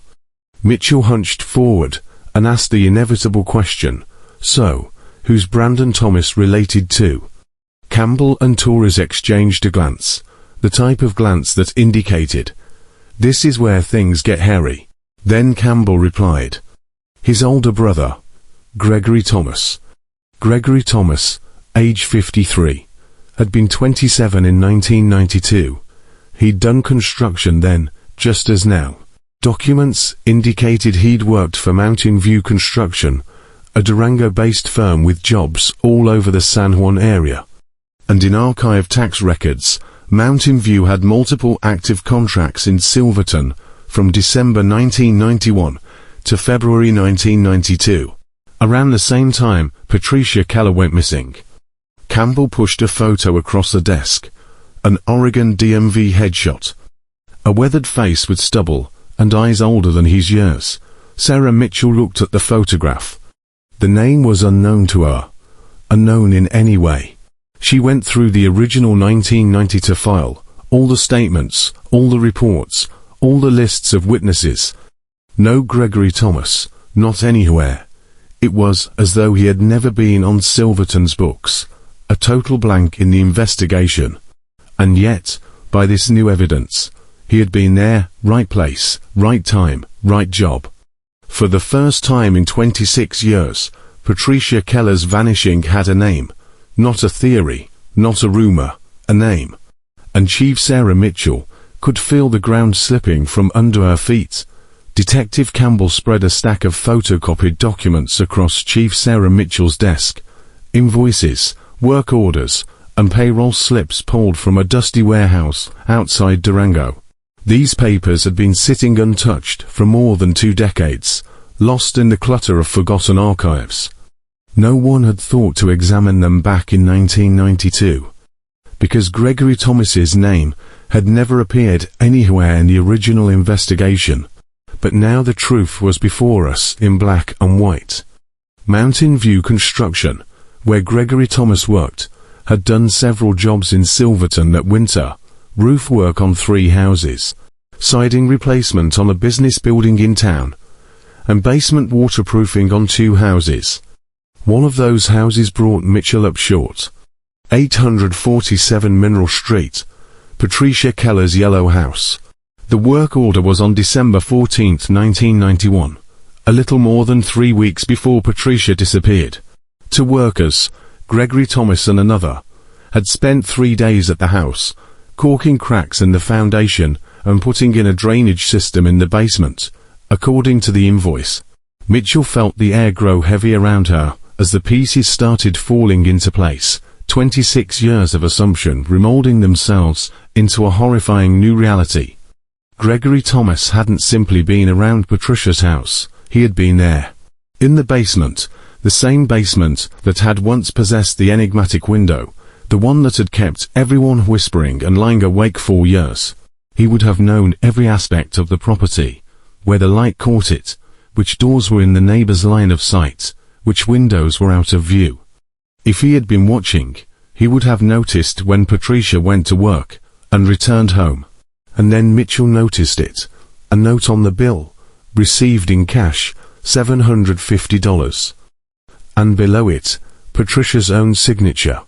Mitchell hunched forward and asked the inevitable question, so, who's Brandon Thomas related to? Campbell and Torres exchanged a glance, the type of glance that indicated, this is where things get hairy. Then Campbell replied, his older brother, Gregory Thomas. Gregory Thomas, age 53, had been 27 in 1992. He'd done construction then, just as now. Documents indicated he'd worked for Mountain View Construction, a Durango-based firm with jobs all over the San Juan area. And in archive tax records, Mountain View had multiple active contracts in Silverton from December 1991 to February 1992. Around the same time, Patricia Keller went missing. Campbell pushed a photo across the desk, an Oregon DMV headshot. A weathered face with stubble, and eyes older than his years. Sarah Mitchell looked at the photograph. The name was unknown to her. Unknown in any way. She went through the original 1992 file, all the statements, all the reports, all the lists of witnesses. No Gregory Thomas, not anywhere. It was as though he had never been on Silverton's books, a total blank in the investigation. And yet, by this new evidence, he had been there, right place, right time, right job. For the first time in 26 years, Patricia Keller's vanishing had a name. Not a theory, not a rumor, a name. And Chief Sarah Mitchell could feel the ground slipping from under her feet. Detective Campbell spread a stack of photocopied documents across Chief Sarah Mitchell's desk. Invoices, work orders, and payroll slips pulled from a dusty warehouse outside Durango. These papers had been sitting untouched for more than 2 decades, lost in the clutter of forgotten archives. No one had thought to examine them back in 1992, because Gregory Thomas's name had never appeared anywhere in the original investigation. But now the truth was before us in black and white. Mountain View Construction, where Gregory Thomas worked, had done several jobs in Silverton that winter, roof work on 3 houses, siding replacement on a business building in town, and basement waterproofing on 2 houses. One of those houses brought Mitchell up short. 847 Mineral Street, Patricia Keller's yellow house. The work order was on December 14, 1991, a little more than 3 weeks before Patricia disappeared. Two workers, Gregory Thomas and another, had spent 3 days at the house, caulking cracks in the foundation and putting in a drainage system in the basement, according to the invoice. Mitchell felt the air grow heavy around her as the pieces started falling into place. 26 years of assumption remolding themselves into a horrifying new reality. Gregory Thomas hadn't simply been around Patricia's house, he had been there. In the basement, the same basement that had once possessed the enigmatic window, the one that had kept everyone whispering and lying awake for years. He would have known every aspect of the property, where the light caught it, which doors were in the neighbor's line of sight, which windows were out of view. If he had been watching, he would have noticed when Patricia went to work and returned home. And then Mitchell noticed it. A note on the bill, received in cash, $750. And below it, Patricia's own signature.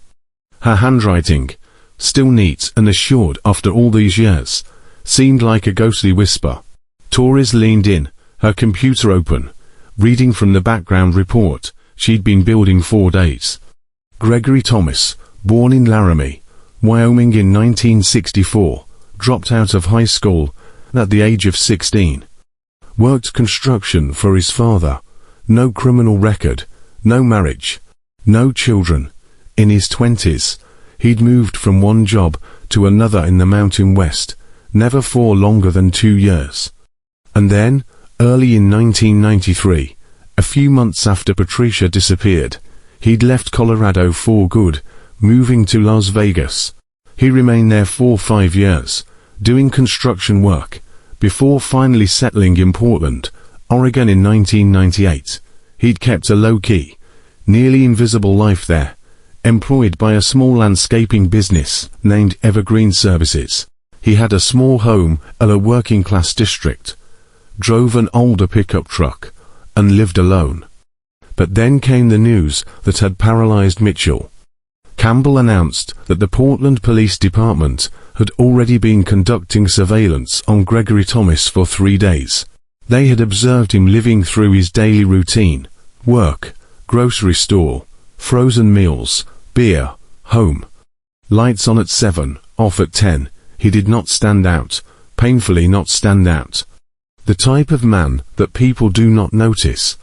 Her handwriting, still neat and assured after all these years, seemed like a ghostly whisper. Torres leaned in, her computer open, reading from the background report she'd been building 4 days. Gregory Thomas, born in Laramie, Wyoming in 1964, dropped out of high school at the age of 16. Worked construction for his father. No criminal record, no marriage, no children. In his 20s, he'd moved from one job to another in the Mountain West, never for longer than 2 years. And then, early in 1993, a few months after Patricia disappeared, he'd left Colorado for good, moving to Las Vegas. He remained there for 5 years, doing construction work, before finally settling in Portland, Oregon in 1998. He'd kept a low-key, nearly invisible life there, employed by a small landscaping business named Evergreen Services. He had a small home in a working-class district, drove an older pickup truck, and lived alone. But then came the news that had paralyzed Mitchell. Campbell announced that the Portland Police Department had already been conducting surveillance on Gregory Thomas for 3 days. They had observed him living through his daily routine: work, grocery store, frozen meals, beer, home. Lights on at 7, off at 10. He did not stand out, painfully not stand out. The type of man that people do not notice.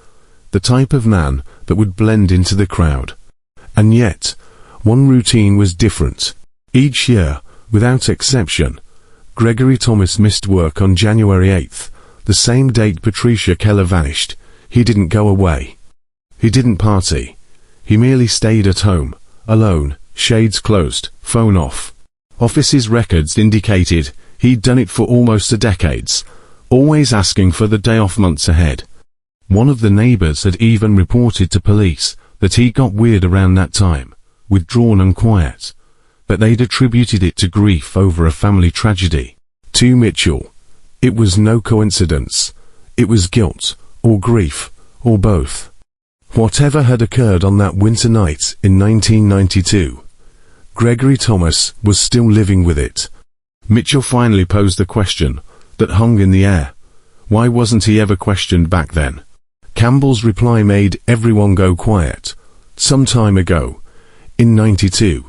The type of man that would blend into the crowd. And yet, one routine was different. Each year, without exception, Gregory Thomas missed work on January 8th, the same date Patricia Keller vanished. He didn't go away. He didn't party. He merely stayed at home, alone, shades closed, phone off. Office's records indicated he'd done it for almost a decade, always asking for the day off months ahead. One of the neighbors had even reported to police that he got weird around that time, withdrawn and quiet, but they'd attributed it to grief over a family tragedy. To Mitchell, it was no coincidence. It was guilt, or grief, or both. Whatever had occurred on that winter night in 1992, Gregory Thomas was still living with it. Mitchell finally posed the question that hung in the air. Why wasn't he ever questioned back then? Campbell's reply made everyone go quiet. Some time ago, in '92,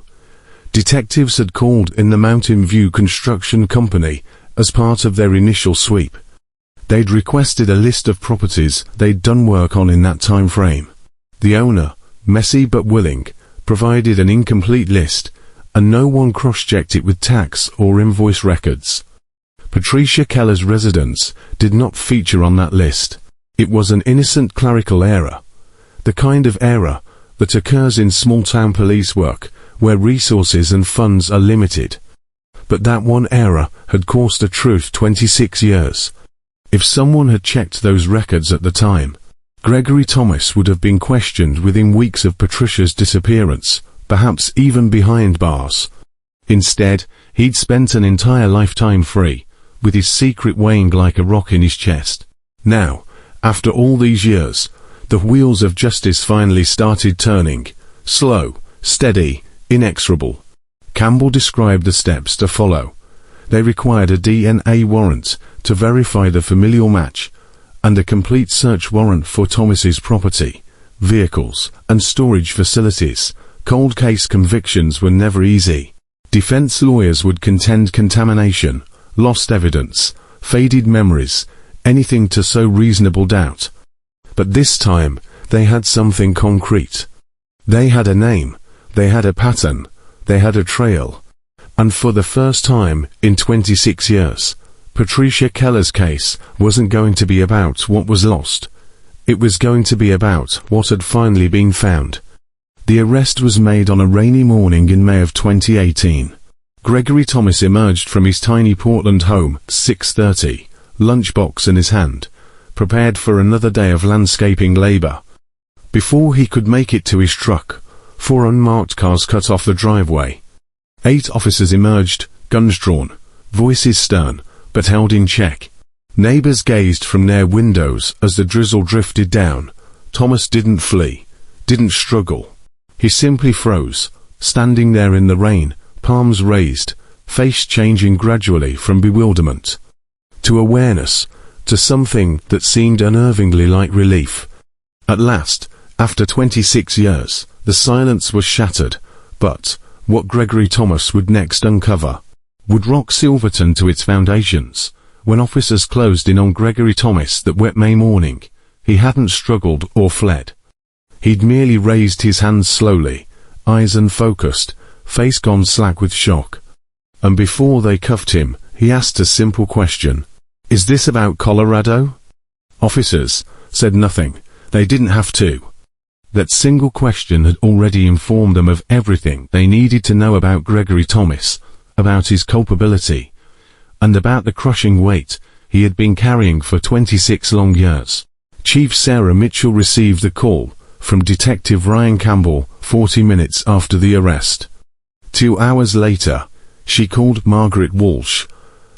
detectives had called in the Mountain View Construction Company as part of their initial sweep. They'd requested a list of properties they'd done work on in that time frame. The owner, messy but willing, provided an incomplete list, and no one cross-checked it with tax or invoice records. Patricia Keller's residence did not feature on that list. It was an innocent clerical error, the kind of error that occurs in small-town police work, where resources and funds are limited. But that one error had cost a truth 26 years. If someone had checked those records at the time, Gregory Thomas would have been questioned within weeks of Patricia's disappearance, perhaps even behind bars. Instead, he'd spent an entire lifetime free, with his secret weighing like a rock in his chest. Now, after all these years, the wheels of justice finally started turning, slow, steady, inexorable. Campbell described the steps to follow. They required a DNA warrant to verify the familial match, and a complete search warrant for Thomas's property, vehicles, and storage facilities. Cold case convictions were never easy. Defense lawyers would contend contamination, lost evidence, faded memories, anything to sow reasonable doubt. But this time, they had something concrete. They had a name, they had a pattern, they had a trail. And for the first time in 26 years, Patricia Keller's case wasn't going to be about what was lost. It was going to be about what had finally been found. The arrest was made on a rainy morning in May of 2018. Gregory Thomas emerged from his tiny Portland home, 6:30, lunchbox in his hand, prepared for another day of landscaping labor. Before he could make it to his truck, 4 unmarked cars cut off the driveway. 8 officers emerged, guns drawn, voices stern, but held in check. Neighbors gazed from their windows as the drizzle drifted down. Thomas didn't flee, didn't struggle. He simply froze, standing there in the rain, palms raised, face changing gradually from bewilderment to awareness, to something that seemed unnervingly like relief. At last, after 26 years, the silence was shattered, but what Gregory Thomas would next uncover would rock Silverton to its foundations. When officers closed in on Gregory Thomas that wet May morning, he hadn't struggled or fled. He'd merely raised his hands slowly, eyes unfocused, face gone slack with shock. And before they cuffed him, he asked a simple question. "Is this about Colorado?" Officers said nothing. They didn't have to. That single question had already informed them of everything they needed to know about Gregory Thomas, about his culpability, and about the crushing weight he had been carrying for 26 long years. Chief Sarah Mitchell received the call from Detective Ryan Campbell 40 minutes after the arrest. 2 hours later, she called Margaret Walsh,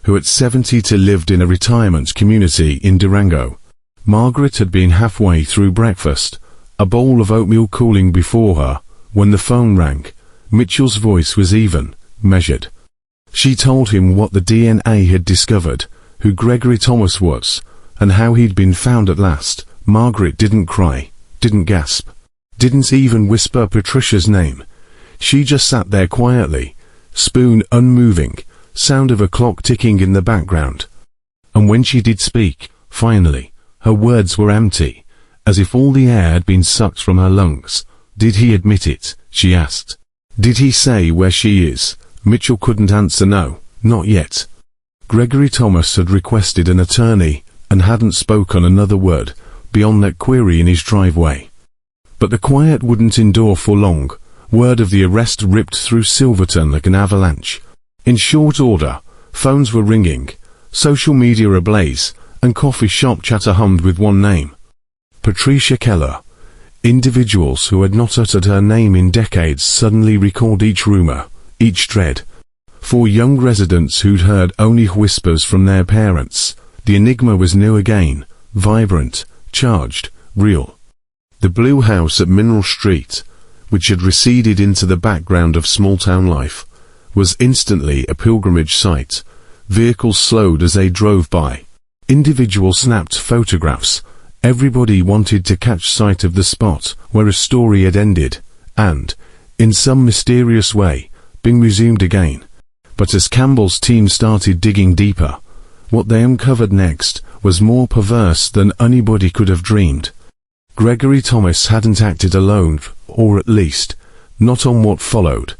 who at 72 lived in a retirement community in Durango. Margaret had been halfway through breakfast, a bowl of oatmeal cooling before her, when the phone rang. Mitchell's voice was even, measured. She told him what the DNA had discovered, who Gregory Thomas was, and how he'd been found at last. Margaret didn't cry, didn't gasp, didn't even whisper Patricia's name. She just sat there quietly, spoon unmoving, sound of a clock ticking in the background. And when she did speak, finally, her words were empty, as if all the air had been sucked from her lungs. "Did he admit it?" she asked. "Did he say where she is?" Mitchell couldn't answer no, not yet. Gregory Thomas had requested an attorney, and hadn't spoken another word, beyond that query in his driveway. But the quiet wouldn't endure for long. Word of the arrest ripped through Silverton like an avalanche. In short order, phones were ringing, social media ablaze, and coffee shop chatter hummed with one name. Patricia Keller. Individuals who had not uttered her name in decades suddenly recalled each rumor, each dread. For young residents who'd heard only whispers from their parents, the enigma was new again, vibrant, charged, real. The blue house at Mineral Street, which had receded into the background of small-town life, was instantly a pilgrimage site. Vehicles slowed as they drove by. Individuals snapped photographs. Everybody wanted to catch sight of the spot where a story had ended, and, in some mysterious way, been resumed again. But as Campbell's team started digging deeper, what they uncovered next was more perverse than anybody could have dreamed. Gregory Thomas hadn't acted alone, or at least, not on what followed.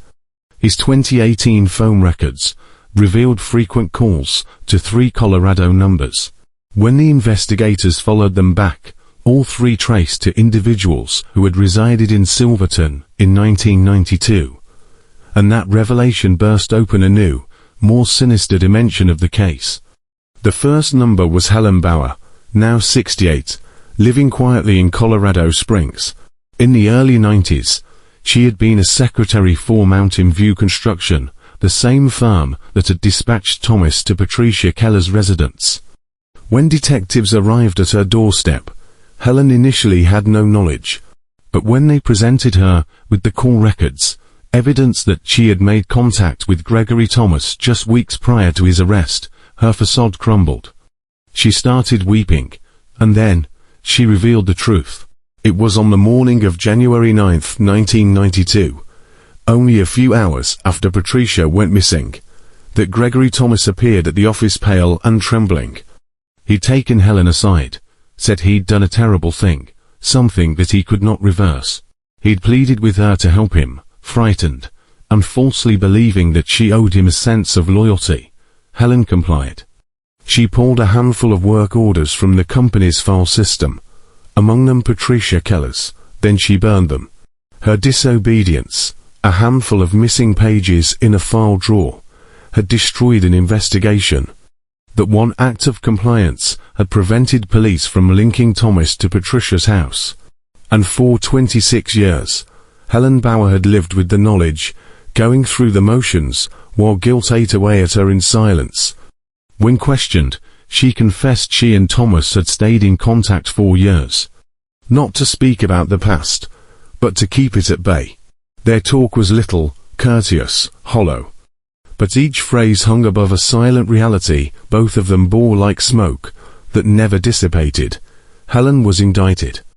His 2018 phone records revealed frequent calls to 3 Colorado numbers. When the investigators followed them back, all 3 traced to individuals who had resided in Silverton in 1992. And that revelation burst open a new, more sinister dimension of the case. The first number was Helen Bauer, now 68, living quietly in Colorado Springs. In the early 90s, she had been a secretary for Mountain View Construction, the same firm that had dispatched Thomas to Patricia Keller's residence. When detectives arrived at her doorstep, Helen initially had no knowledge, but when they presented her with the call records, Evidence that she had made contact with Gregory Thomas just weeks prior to his arrest. Her facade crumbled. She started weeping, and then, she revealed the truth. It was on the morning of January 9, 1992, only a few hours after Patricia went missing, that Gregory Thomas appeared at the office pale and trembling. He'd taken Helen aside, said he'd done a terrible thing, something that he could not reverse. He'd pleaded with her to help him, frightened, and falsely believing that she owed him a sense of loyalty. Helen complied. She pulled a handful of work orders from the company's file system, among them Patricia Keller's, then she burned them. Her disobedience, a handful of missing pages in a file drawer, had destroyed an investigation. That one act of compliance had prevented police from linking Thomas to Patricia's house. And for 26 years, Helen Bauer had lived with the knowledge, going through the motions, while guilt ate away at her in silence. When questioned, she confessed she and Thomas had stayed in contact for years. Not to speak about the past, but to keep it at bay. Their talk was little, courteous, hollow. But each phrase hung above a silent reality both of them bore like smoke, that never dissipated. Helen was indicted.